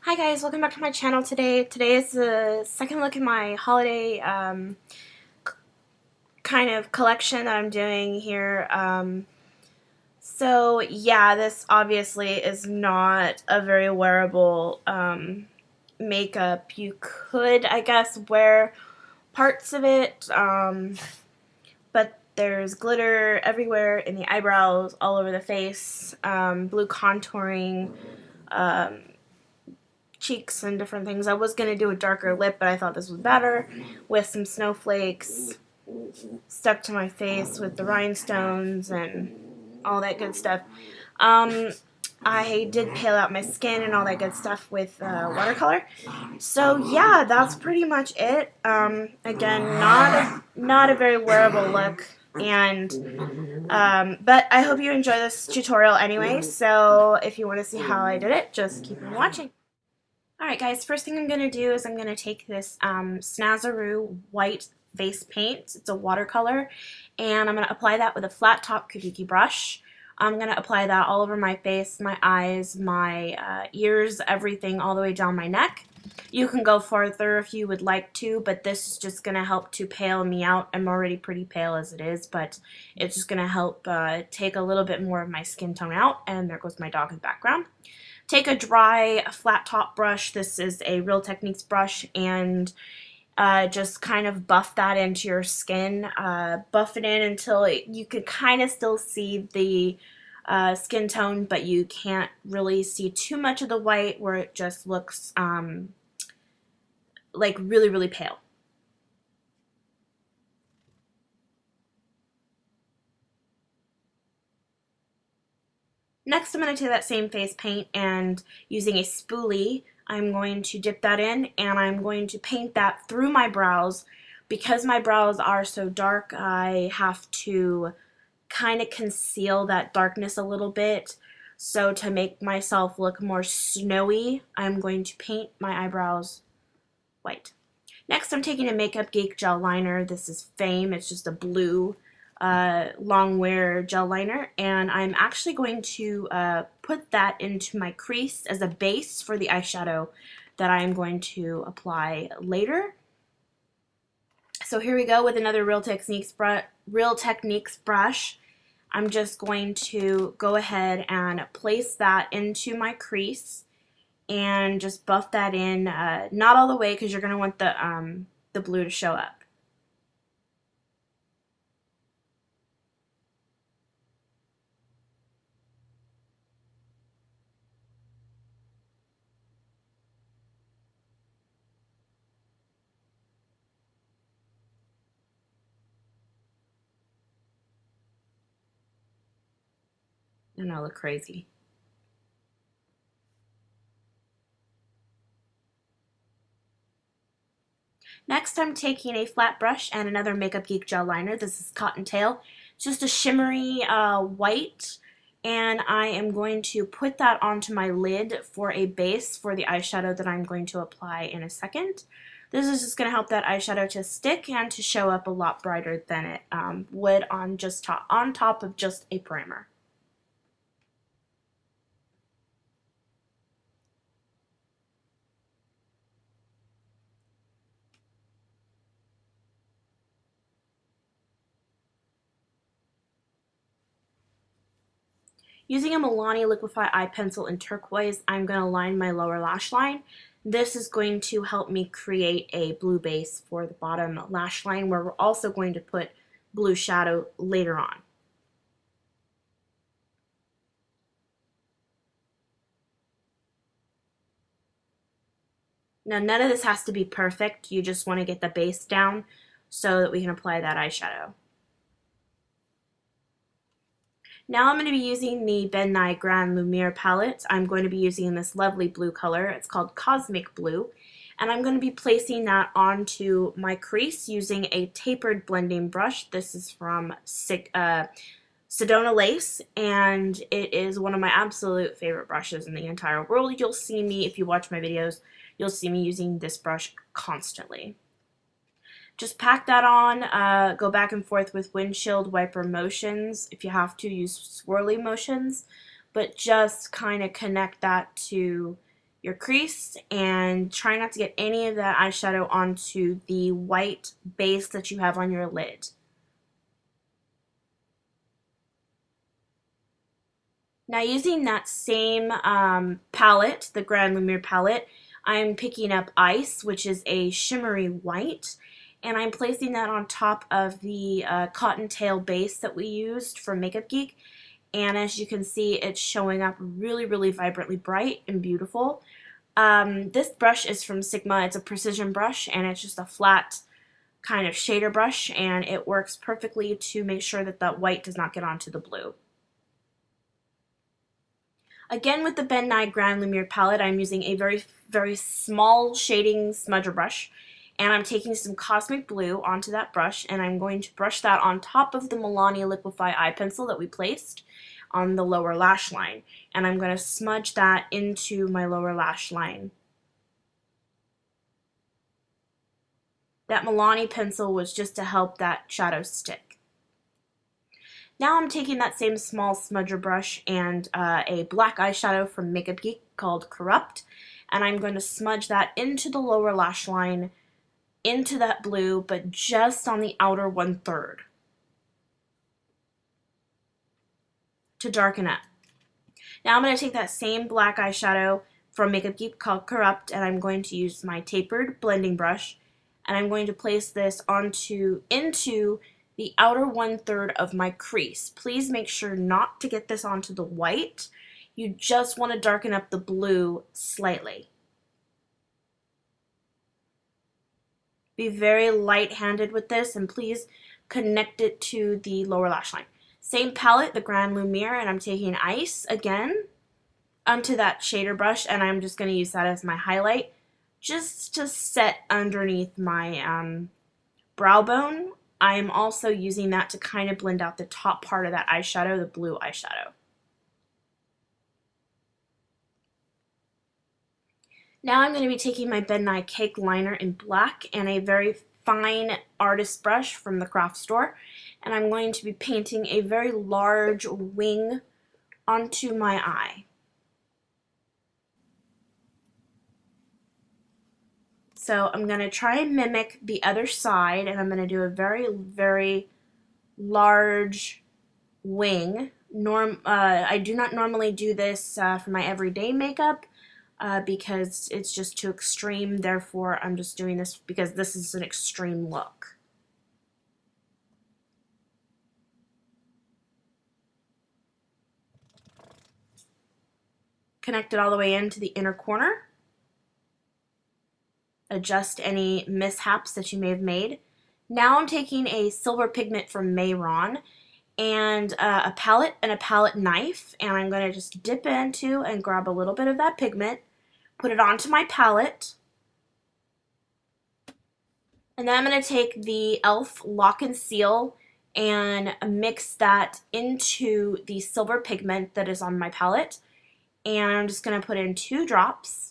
Hi guys, welcome back to my channel today. Today is the second look at my holiday kind of collection that I'm doing here. So yeah, this obviously is not a very wearable makeup. You could, I guess, wear parts of it, but there's glitter everywhere in the eyebrows, all over the face, blue contouring, cheeks and different things. I was going to do a darker lip, but I thought this was better with some snowflakes stuck to my face with the rhinestones and all that good stuff. I did pale out my skin and all that good stuff with watercolor. So yeah, that's pretty much it. Again, not a very wearable look, and but I hope you enjoy this tutorial anyway. So if you want to see how I did it, just keep on watching. Alright guys, first thing I'm going to do is I'm going to take this Snazaroo white face paint. It's a watercolor, and I'm going to apply that with a flat top kabuki brush. I'm going to apply that all over my face, my eyes, my ears, everything all the way down my neck. You can go farther if you would like to, but this is just going to help to pale me out. I'm already pretty pale as it is, but it's just going to help take a little bit more of my skin tone out, and there goes my dog in the background. Take a dry flat top brush. This is a Real Techniques brush, and just kind of buff that into your skin. Buff it in until you could kind of still see the skin tone, but you can't really see too much of the white where it just looks like really, really pale. Next, I'm going to take that same face paint, and using a spoolie, I'm going to dip that in, and I'm going to paint that through my brows. Because my brows are so dark, I have to kind of conceal that darkness a little bit. So to make myself look more snowy, I'm going to paint my eyebrows white. Next, I'm taking a Makeup Geek gel liner. This is Fame. It's just a blue long wear gel liner, and I'm actually going to put that into my crease as a base for the eyeshadow that I'm going to apply later. So here we go with another Real Techniques brush. I'm just going to go ahead and place that into my crease and just buff that in, not all the way because you're going to want the blue to show up. And I look crazy. Next, I'm taking a flat brush and another Makeup Geek gel liner. This is Cottontail. It's just a shimmery white, and I am going to put that onto my lid for a base for the eyeshadow that I'm going to apply in a second. This is just going to help that eyeshadow to stick and to show up a lot brighter than it would on top of just a primer. Using a Milani Liquify eye pencil in turquoise, I'm going to line my lower lash line. This is going to help me create a blue base for the bottom lash line, where we're also going to put blue shadow later on. Now, none of this has to be perfect. You just want to get the base down so that we can apply that eyeshadow. Now I'm going to be using the Nye Grand Lumiere palette. I'm going to be using this lovely blue color. It's called Cosmic Blue. And I'm going to be placing that onto my crease using a tapered blending brush. This is from Sedona Lace, and it is one of my absolute favorite brushes in the entire world. You'll see me, if you watch my videos, you'll see me using this brush constantly. Just pack that on, go back and forth with windshield wiper motions. If you have to, use swirly motions, but just kind of connect that to your crease, and try not to get any of that eyeshadow onto the white base that you have on your lid. Now, using that same palette, the Grand Lumiere palette, I'm picking up Ice, which is a shimmery white, and I'm placing that on top of the cottontail base that we used for Makeup Geek. And as you can see, it's showing up really, really vibrantly bright and beautiful. This brush is from Sigma. It's a precision brush, and it's just a flat kind of shader brush, and it works perfectly to make sure that that white does not get onto the blue. Again, with the Nye Grand Lumiere palette, I'm using a very, very small shading smudger brush, and I'm taking some Cosmic Blue onto that brush, and I'm going to brush that on top of the Milani Liquify eye pencil that we placed on the lower lash line, and I'm going to smudge that into my lower lash line. That Milani pencil was just to help that shadow stick. Now I'm taking that same small smudger brush and a black eyeshadow from Makeup Geek called Corrupt, and I'm going to smudge that into the lower lash line, into that blue, but just on the outer 1/3 to darken up. Now I'm going to take that same black eyeshadow from Makeup Geek called Corrupt, and I'm going to use my tapered blending brush, and I'm going to place this into the outer 1/3 of my crease. Please make sure not to get this onto the white. You just want to darken up the blue slightly. Be very light-handed with this, and please connect it to the lower lash line. Same palette, the Grand Lumiere, and I'm taking Ice again onto that shader brush, and I'm just going to use that as my highlight just to set underneath my brow bone. I'm also using that to kind of blend out the top part of that eyeshadow, the blue eyeshadow. Now I'm going to be taking my Nye Cake Liner in black and a very fine artist brush from the craft store, and I'm going to be painting a very large wing onto my eye. So I'm going to try and mimic the other side, and I'm going to do a very, very large wing. I do not normally do this for my everyday makeup because it's just too extreme. Therefore, I'm just doing this because this is an extreme look. Connect it all the way into the inner corner. Adjust any mishaps that you may have made. Now I'm taking a silver pigment from Mehron and a palette and a palette knife, and I'm going to just dip into and grab a little bit of that pigment, put it onto my palette, and then I'm going to take the e.l.f. Lock and Seal and mix that into the silver pigment that is on my palette, and I'm just going to put in 2 drops.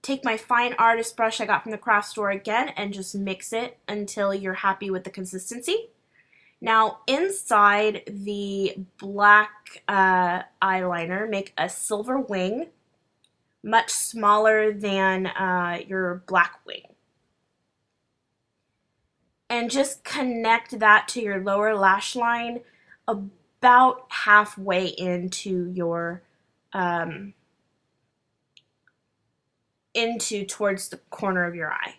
Take my fine artist brush I got from the craft store again and just mix it until you're happy with the consistency. Now inside the black eyeliner, make a silver wing, much smaller than your black wing. And just connect that to your lower lash line about halfway into your towards the corner of your eye.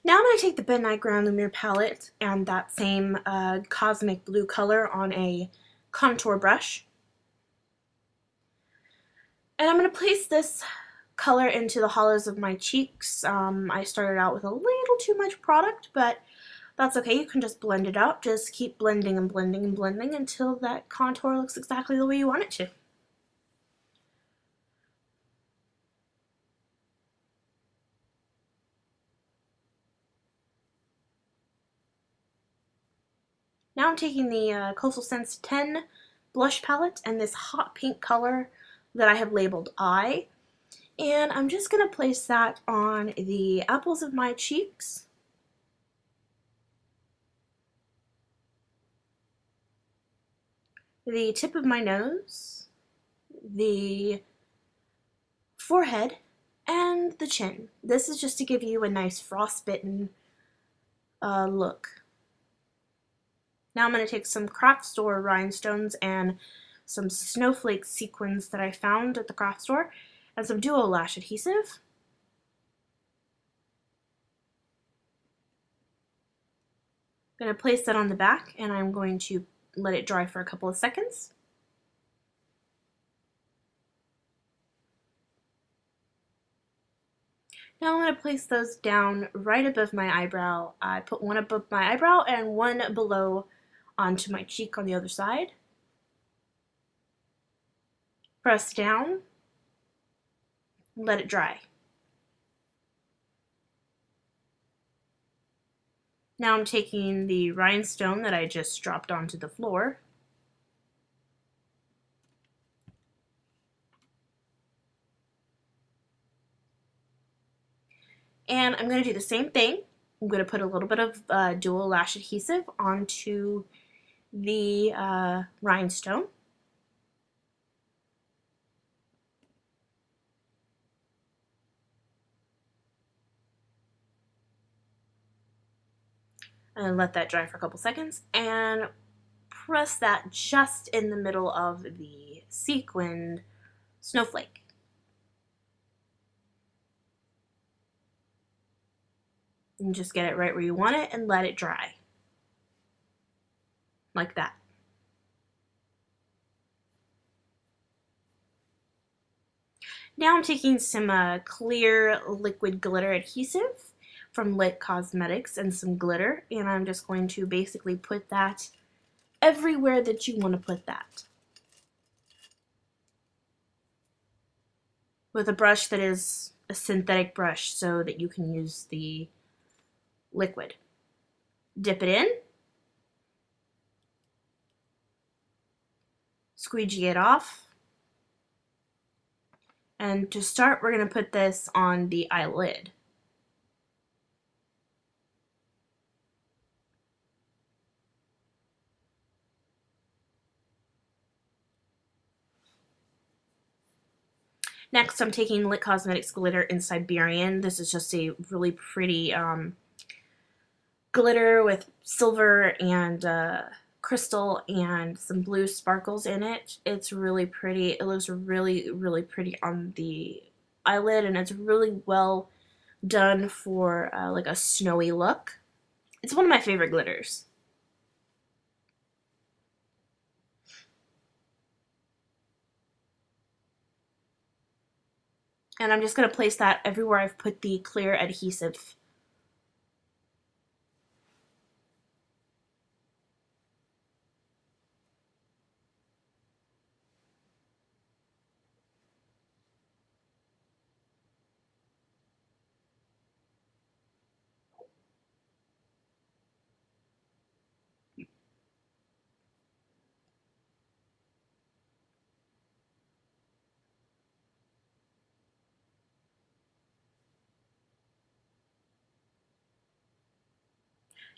Now I'm going to take the Nye Grand Lumiere palette and that same cosmic blue color on a contour brush. And I'm going to place this color into the hollows of my cheeks. I started out with a little too much product, but that's okay. You can just blend it out. Just keep blending and blending and blending until that contour looks exactly the way you want it to. Now I'm taking the Coastal Scents 10 blush palette and this hot pink color that I have labeled Eye. And I'm just going to place that on the apples of my cheeks. The tip of my nose, the forehead, and the chin. This is just to give you a nice frostbitten look. Now I'm going to take some craft store rhinestones and some Snowflake sequins that I found at the craft store and some duo lash adhesive. I'm going to place that on the back and I'm going to let it dry for a couple of seconds. Now I'm going to place those down right above my eyebrow. I put one above my eyebrow and one below onto my cheek on the other side. Press down, let it dry. Now I'm taking the rhinestone that I just dropped onto the floor. And I'm going to do the same thing. I'm going to put a little bit of dual lash adhesive onto the rhinestone. And let that dry for a couple seconds and press that just in the middle of the sequined snowflake. And just get it right where you want it and let it dry. Like that. Now I'm taking some clear liquid glitter adhesive from Lit Cosmetics and some glitter, and I'm just going to basically put that everywhere that you want to put that. With a brush that is a synthetic brush so that you can use the liquid. Dip it in, squeegee it off, and to start we're going to put this on the eyelid. Next, I'm taking Lit Cosmetics Glitter in Siberian. This is just a really pretty glitter with silver and crystal and some blue sparkles in it. It's really pretty. It looks really, really pretty on the eyelid, and it's really well done for like a snowy look. It's one of my favorite glitters. And I'm just going to place that everywhere I've put the clear adhesive.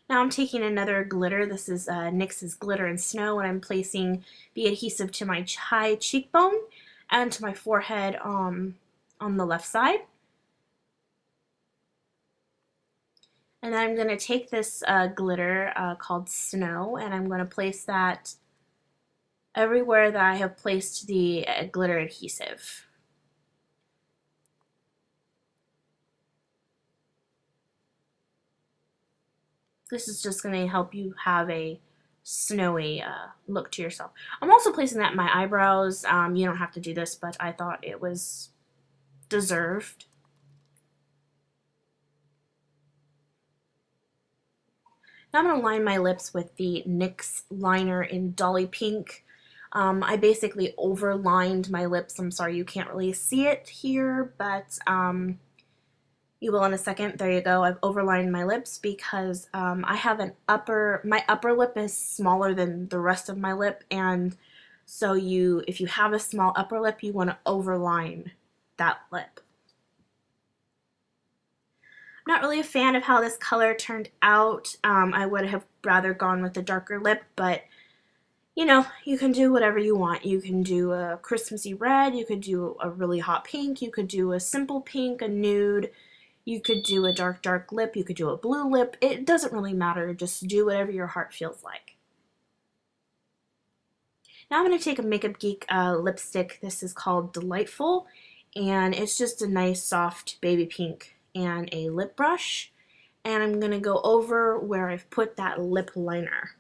Now I'm taking another glitter. This is NYX's Glitter and Snow, and I'm placing the adhesive to my high cheekbone and to my forehead on the left side. And then I'm going to take this glitter called Snow, and I'm going to place that everywhere that I have placed the glitter adhesive. This is just going to help you have a snowy look to yourself. I'm also placing that in my eyebrows. You don't have to do this, but I thought it was deserved. Now I'm going to line my lips with the NYX liner in Dolly Pink. I basically overlined my lips. I'm sorry you can't really see it here, but you will in a second. There you go. I've overlined my lips because I have my upper lip is smaller than the rest of my lip, and so if you have a small upper lip, you want to overline that lip. Not really a fan of how this color turned out. I would have rather gone with a darker lip, but you know, you can do whatever you want. You can do a Christmassy red, you could do a really hot pink, you could do a simple pink, a nude, you could do a dark lip, you could do a blue lip. It doesn't really matter. Just do whatever your heart feels like. Now I'm going to take a Makeup Geek lipstick. This is called Delightful, and it's just a nice soft baby pink, and a lip brush, and I'm going to go over where I've put that lip liner.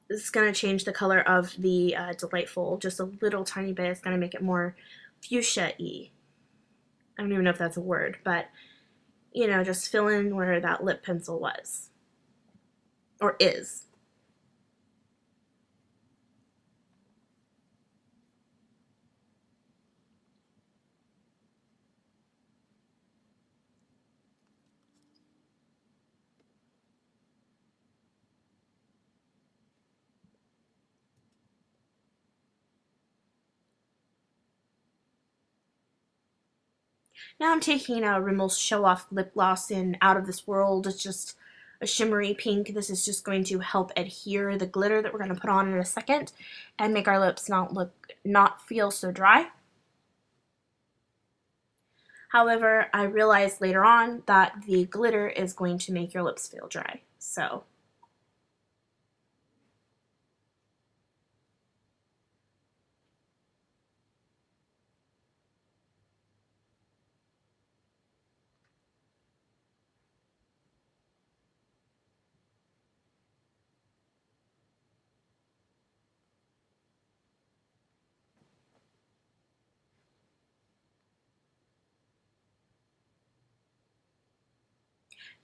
This is going to change the color of the Delightful just a little tiny bit. It's going to make it more fuchsia-y. I don't even know if that's a word, but you know, just fill in where that lip pencil was, or is. Now I'm taking Rimmel's Show Off Lip Gloss in Out of This World. It's just a shimmery pink. This is just going to help adhere the glitter that we're going to put on in a second and make our lips not feel so dry. However, I realized later on that the glitter is going to make your lips feel dry. So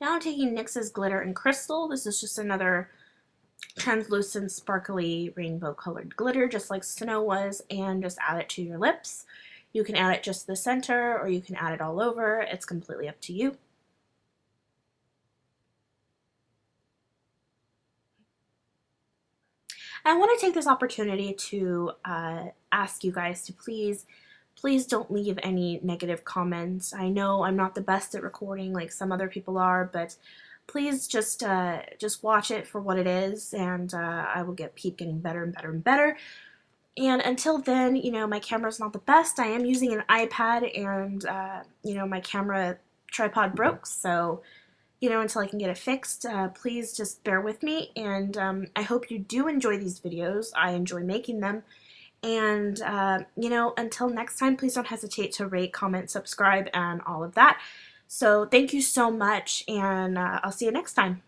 now I'm taking NYX's Glitter and Crystal. This is just another translucent, sparkly, rainbow colored glitter, just like Snow was, and just add it to your lips. You can add it just to the center, or you can add it all over. It's completely up to you. I want to take this opportunity to ask you guys to please don't leave any negative comments. I know I'm not the best at recording like some other people are, but please just watch it for what it is, and I will keep getting better and better and better. And until then, you know, my camera's not the best. I am using an iPad, and you know, my camera tripod broke, so you know, until I can get it fixed, please just bear with me, and I hope you do enjoy these videos. I enjoy making them, and you know, until next time, please don't hesitate to rate, comment, subscribe, and all of that. So thank you so much, and I'll see you next time.